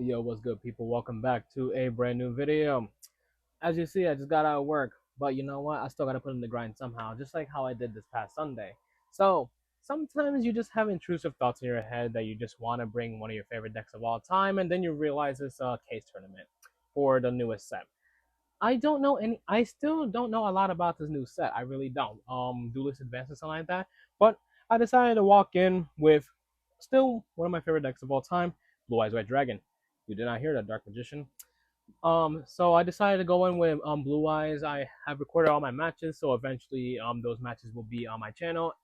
Yo, what's good, people? Welcome back to a brand new video. As you see, I just got out of work, but you know what? I still gotta put in the grind somehow, just like how I did this past Sunday. So sometimes you just have intrusive thoughts in your head that you just want to bring one of your favorite decks of all time, and then you realize it's a case tournament for the newest set. I don't know any. I still don't know a lot about this new set. I really don't. Duelist Advance or something like that. But I decided to walk in with still one of my favorite decks of all time, Blue Eyes White Dragon. You did not hear that, Dark Magician. So I decided to go in with Blue Eyes. I have recorded all my matches, so eventually those matches will be on my channel.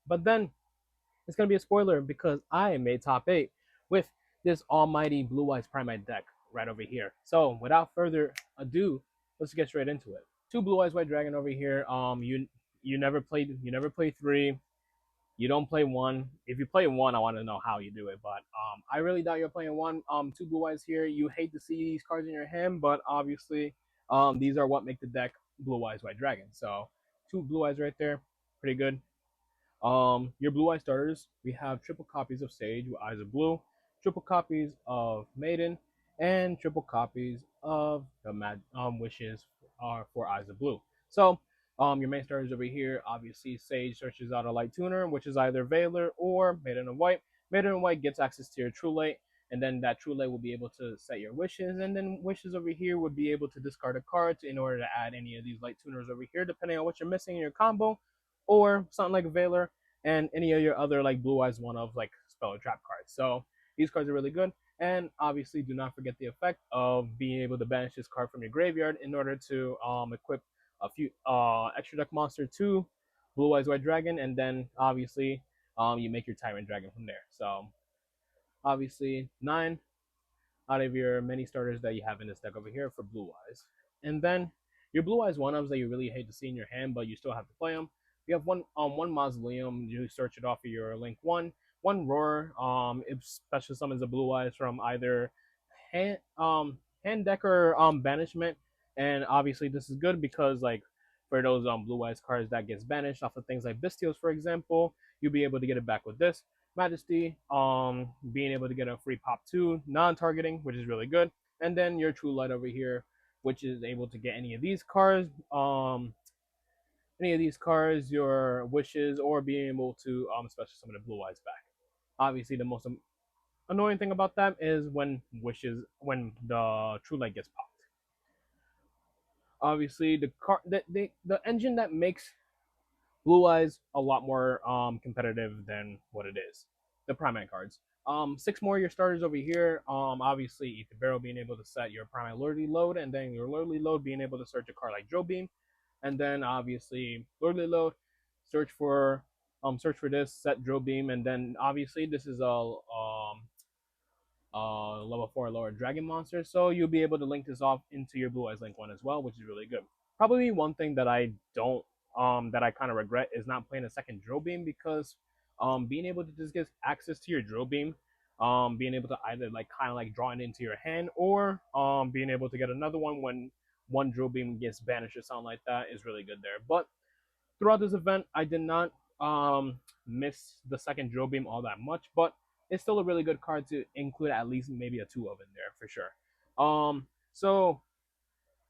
But then it's gonna be a spoiler because I made top 8 with this almighty Blue Eyes Primite deck right over here. So without further ado, let's get straight into it. Two Blue Eyes White Dragon over here. You never played 3. You don't play 1. If you play 1, I want to know how you do it. But I really doubt you're playing 1. Two Blue Eyes here. You hate to see these cards in your hand, but obviously these are what make the deck Blue Eyes White Dragon. So two Blue Eyes right there, pretty good. Your Blue Eye starters, we have triple copies of Sage with Eyes of Blue, triple copies of Maiden, and triple copies of the Wishes are for Eyes of Blue. So, your main starters over here, obviously Sage searches out a Light Tuner, which is either Veiler or Maiden of White. Maiden of White gets access to your True Light, and then that True Light will be able to set your wishes, and then wishes over here would be able to discard a card in order to add any of these Light Tuners over here, depending on what you're missing in your combo, or something like a Veiler, and any of your other like Blue Eyes one of like spell or trap cards. So these cards are really good. And obviously, do not forget the effect of being able to banish this card from your graveyard in order to equip a few extra deck monster to Blue Eyes White Dragon, and then obviously you make your Tyrant Dragon from there. So obviously 9 out of your many starters that you have in this deck over here for Blue Eyes. And then your Blue Eyes one-ups that you really hate to see in your hand, but you still have to play them. You have one Mausoleum, you search it off of your Link 1 Roar, it special summons a Blue Eyes from either hand deck or banishment. And obviously this is good because like for those Blue Eyes cards that gets banished off of things like Bestials, for example, you'll be able to get it back with this. Majesty, being able to get a free pop 2 non-targeting, which is really good. And then your True Light over here, which is able to get any of these cards, your wishes, or being able to special summon the Blue Eyes back. Obviously, the most annoying thing about that is when the True Light gets popped. Obviously, the engine that makes Blue Eyes a lot more competitive than what it is. The Primate cards. 6 more of your starters over here. Obviously, Ether Barrel being able to set your Primate Lordly Load, and then your Lordly Load being able to search a card like Drill Beam, and then obviously Lordly Load, search for this, set Drill Beam, and then obviously this is a level 4 lower dragon monster, so you'll be able to link this off into your Blue Eyes Link 1 as well, which is really good. Probably one thing that I don't that I kind of regret is not playing a second Drill Beam, because being able to just get access to your Drill Beam, being able to either like kind of like draw it into your hand, or being able to get another one when one Drill Beam gets banished or something like that is really good there. But throughout this event, I did not miss the second Drill Beam all that much, but it's still a really good card to include at least maybe a 2 of in there for sure. So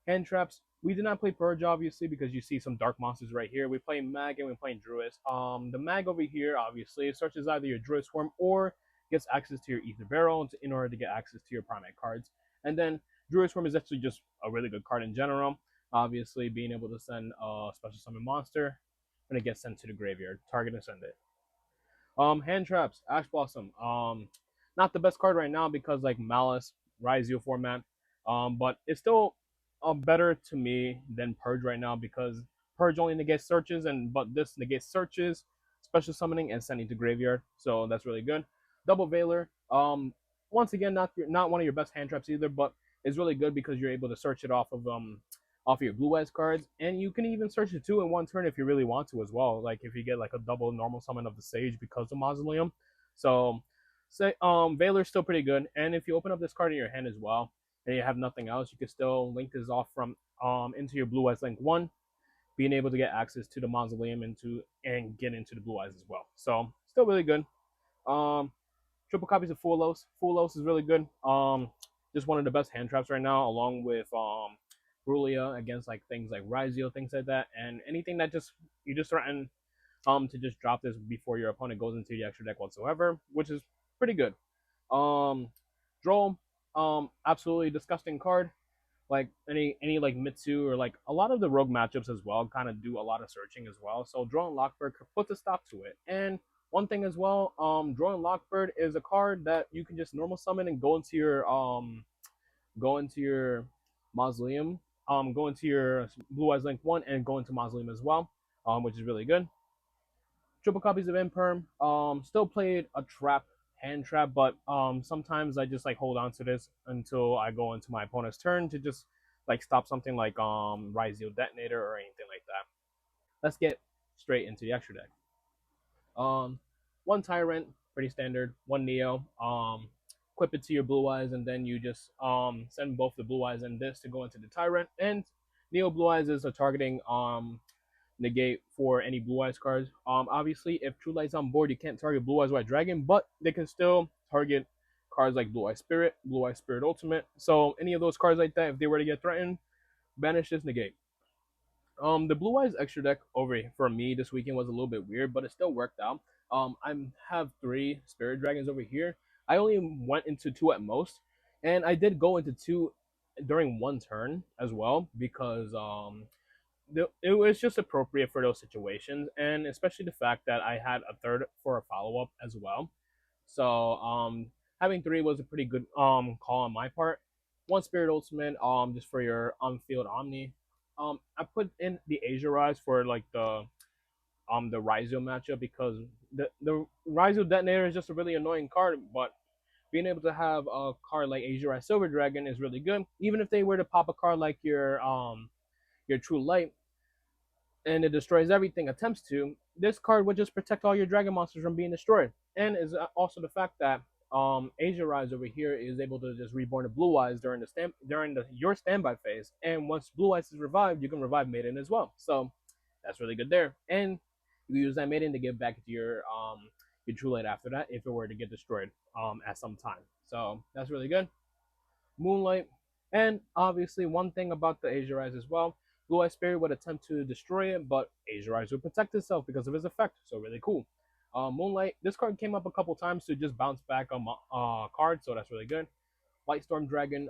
hand traps. We did not play Purge obviously because you see some dark monsters right here. We play Mag and we play Druid. The Mag over here obviously searches either your Druid Swarm or gets access to your Ether Barrel in order to get access to your Primate cards. And then Druid Swarm is actually just a really good card in general. Obviously, being able to send a special summon monster when it gets sent to the graveyard, target and send it. Hand traps, Ash Blossom. Not the best card right now because like Malice, Raizio format. But it's still better to me than Purge right now because Purge only negates searches, but this negates searches, special summoning, and sending to graveyard. So that's really good. Double Veiler. Once again, not one of your best hand traps either, but it's really good because you're able to search it off of your Blue Eyes cards, and you can even search it 2 in 1 turn if you really want to as well. Like if you get like a double normal summon of the Sage because of Mausoleum. So say Veiler's still pretty good, and if you open up this card in your hand as well and you have nothing else, you can still link this off from into your Blue Eyes Link 1, being able to get access to the Mausoleum and get into the Blue Eyes as well. So still really good. Triple copies of Full Los. Full Los is really good. just one of the best hand traps right now, along with Brulia against like things like Ryzio, things like that, and anything that just you just threaten to just drop this before your opponent goes into the extra deck whatsoever, which is pretty good. Droll, absolutely disgusting card. Like any like Mitsu or like a lot of the rogue matchups as well kind of do a lot of searching as well. So Droll and Lockbird puts a stop to it. And one thing as well, Droll and Lockbird is a card that you can just normal summon and go into your mausoleum, go into your Blue Eyes Link 1 and go into mausoleum as well, which is really good. Triple copies of Imperm. Still played a trap, hand trap, but sometimes I just like hold on to this until I go into my opponent's turn to just like stop something like Ryzio Detonator or anything like that. Let's get straight into the extra deck. Um, one Tyrant, pretty standard. One Neo. Equip it to your Blue Eyes, and then you just send both the Blue Eyes and this to go into the Tyrant. And Neo Blue Eyes is a targeting negate for any Blue Eyes cards. Obviously, if True Light's on board, you can't target Blue Eyes White Dragon, but they can still target cards like Blue Eyes Spirit, Blue Eyes Spirit Ultimate. So any of those cards like that, if they were to get threatened, banish this negate. The Blue Eyes extra deck over for me this weekend was a little bit weird, but it still worked out. I have 3 Spirit Dragons over here. I only went into 2 at most, and I did go into 2 during one turn as well because it was just appropriate for those situations, and especially the fact that I had a third for a follow up as well. So having 3 was a pretty good call on my part. One Spirit Ultimate just for your on field Omni. I put in the Asia Rise for like the Ryzio matchup because the Ryzio Detonator is just a really annoying card, but being able to have a card like Asia Rise Silver Dragon is really good. Even if they were to pop a card like your True Light, and it destroys everything attempts to, this card would just protect all your dragon monsters from being destroyed. And is also the fact that Asia Rise over here is able to just reborn the Blue Eyes during your standby phase. And once Blue Eyes is revived, you can revive Maiden as well. So that's really good there. And you use that Maiden to give back to your True Light after that if it were to get destroyed at some time. So that's really good. Moonlight, and obviously one thing about the Asia Rise as well, Blue Eye Spirit would attempt to destroy it, but Asia Rise would protect itself because of his effect. So really cool. Moonlight, this card came up a couple times to just bounce back on card, so that's really good. Lightstorm Dragon,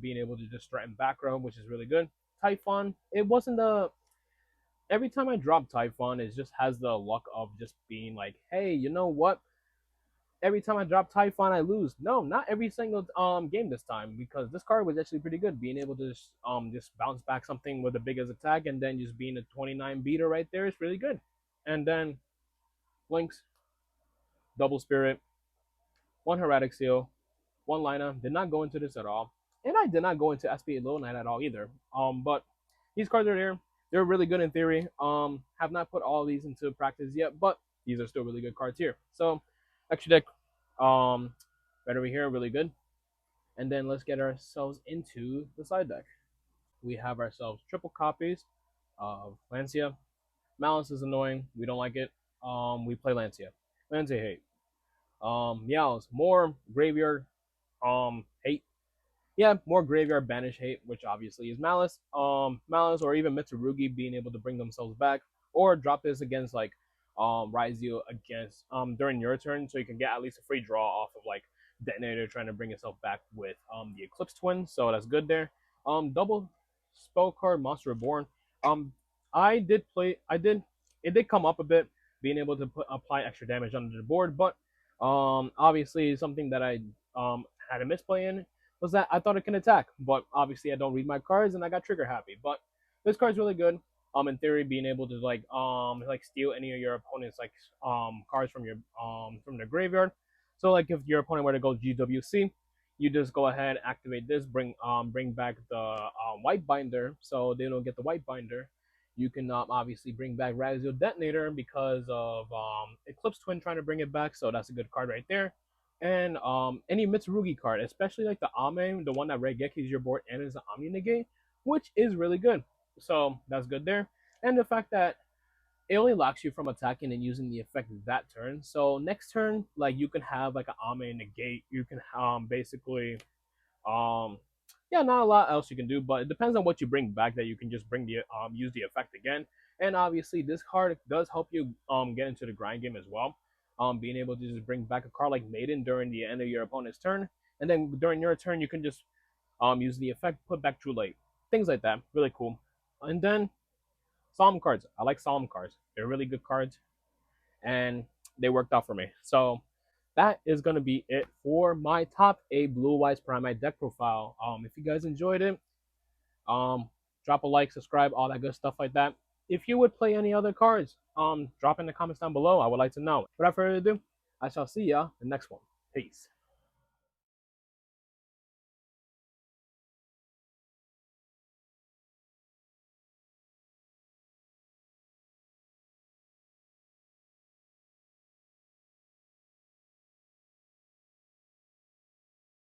being able to just threaten back row, which is really good. Typhon, it wasn't the every time I drop Typhon, it just has the luck of just being like, hey, you know what? Every time I drop Typhon, I lose. No, not every single game this time because this card was actually pretty good. Being able to just bounce back something with the biggest attack and then just being a 29 beater right there is really good. And then Blinks, Double Spirit, one Heretic Seal, one Lina. Did not go into this at all, and I did not go into SP Little Knight at all either. But these cards are there. They're really good in theory. Have not put all of these into practice yet, but these are still really good cards here. So extra deck, right over here, really good. And then let's get ourselves into the side deck. We have ourselves triple copies of Lancia. Malice is annoying. We don't like it. We play Lancia. Lancia hate. Meows, more graveyard hate. Yeah, more graveyard banish hate, which obviously is Malice. Malice or even Mitsurugi being able to bring themselves back, or drop this against like Ryzio against during your turn, so you can get at least a free draw off of like Detonator trying to bring itself back with the Eclipse Twin, so that's good there. Double spell card Monster Reborn. Um, I did it did come up a bit, being able to apply extra damage under the board, but obviously something that I had a misplay in was that I thought it can attack, but obviously I don't read my cards and I got trigger happy. But this card's really good. In theory, being able to like steal any of your opponent's like cards from their graveyard. So like if your opponent were to go GWC, you just go ahead, activate this, bring back the white binder, so they don't get the white binder. You can obviously bring back Razio Detonator because of Eclipse Twin trying to bring it back, so that's a good card right there. And any Mitsurugi card, especially like the Ame, the one that Regekis your board and is an Omni Negate, which is really good. So that's good there. And the fact that it only locks you from attacking and using the effect that turn. So next turn, like you can have like an Ame Negate. You can basically Yeah, not a lot else you can do, but it depends on what you bring back that you can just bring the use the effect again. And obviously, this card does help you get into the grind game as well. Being able to just bring back a card like Maiden during the end of your opponent's turn, and then during your turn you can just use the effect, put back True Late, things like that. Really cool. And then Solemn cards. I like Solemn cards. They're really good cards, and they worked out for me. So that is going to be it for my top 8 Blue Eyes Primite deck profile. If you guys enjoyed it, um, drop a like, subscribe, all that good stuff like that. If you would play any other cards, drop in the comments down below. I would like to know. Without further ado, I shall see ya in the next one. Peace.